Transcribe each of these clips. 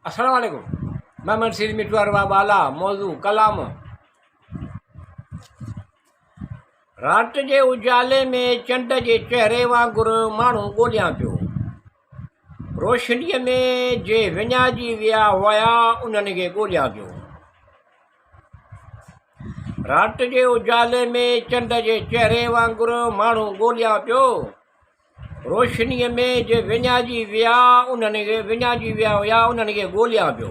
अस्सलाम वालेकुम। मैं मनसीर मिटवार बाला। मौजू कलाम। रात जे उजाले में चंड जे चेहरे वांगुरु माण्हू ॻोल्हियां पियो। रोशनीअ में जे विञाइजी विया हुआ उन्हनि खे ॻोल्हियां पियो। रात जे उजाले में चंड जे चेहरे वांगुरु माण्हू ॻोल्हियां पियो। रोशनीअ में जे विञाइजी विया हुआ उन्हनि खे ॻोल्हियां पियो।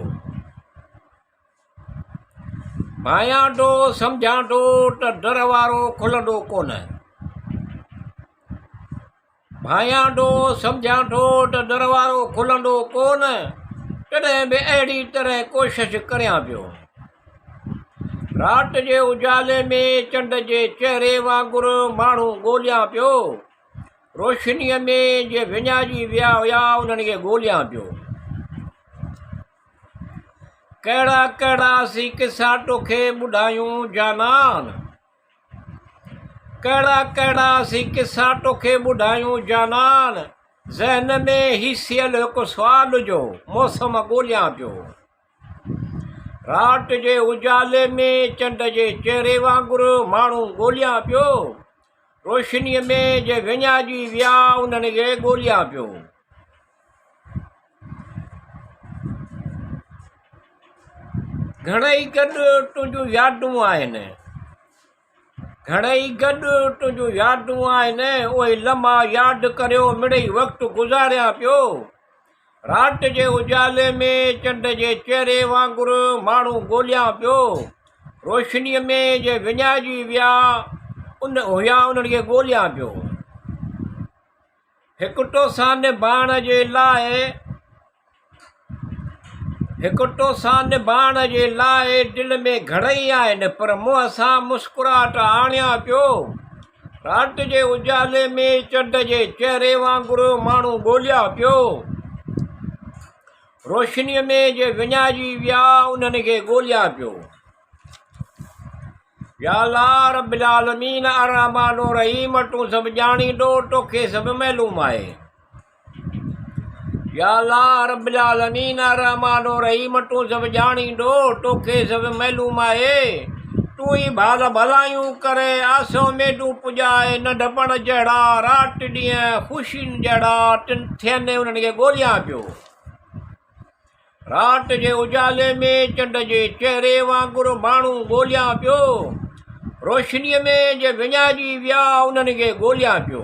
भायां थो सम्झां थो त दर वारो खुलंदो कोन। भायां थो सम्झां थो त दर वारो खुलंदो कोन। तॾहिं बि अहिड़ी तरह कोशिशि करियां पियो। रात जे उजाले में चंड जे चेहरे वांगुरु माण्हू ॻोल्हियां पियो। रोशनीअ में जे विञाइजी विया हुआ उन्हनि खे ॻोल्हियां पियो। कहिड़ा कहिड़ा असीं किसा तोखे ॿुधायूं जानान। कहिड़ा कहिड़ा असीं किसा तोखे ॿुधायूं जानान। ज़हन में हिसियल हिकु सुवाल जो मौसम ॻोल्हियां पियो। रात जे उजाले में चंड जे चेहरे वांगुरु माण्हू ॻोल्हियां पियो। रोशनीअ में जे विञाइजी विया उन्हनि खे ॻोल्हियां पियो। घणेई गॾु तुंहिंजूं यादूं आहिनि। घणेई गॾु तुंहिंजूं यादूं आहिनि। उहे लम्हा यादि करियो मिड़ई वक़्तु गुज़ारियां पियो। रात जे उजाले में चंड जे चेहरे वांगुरु माण्हू ॻोल्हियां पियो। रोशनीअ में जे विञाइजी विया उन्हनि खे ॻोल्हियां पियो। हिकु तोसां निभाइण जे लाइ दिलि में घणेई आहिनि, पर मुंहं सां मुस्कुराहट आणियां पियो। रात जे उजाले में चंड जे चेहरे वांगुरु माण्हू ॻोल्हियां पियो। रोशनीअ में जे विञाइजी विया उन्हनि खे ॻोल्हियां पियो। या अल्लाह रब्बिल आलमीन अर्रहमान अर्रहीम, तूं सभु ॼाणींदो, तोखे सभु मालूम आहे। या अल्लाह रब्बिल आलमीन अर्रहमान अर्रहीम, तूं सभु ॼाणींदो, तोखे सभु मालूम आहे। तूं ई भलायूं करे आसो मेडूं पुॼाए। नंढपण जहिड़ा राति ॾींहं ख़ुशियुनि जहिड़ा थियनि उन्हनि खे ॻोल्हियां पियो। रात जे उजाले में चंड जे चेहरे वांगुरु माण्हू ॻोल्हियां पियो। रोशनीअ में जे विञाइजी विया उन्हनि खे ॻोल्हियां पियो।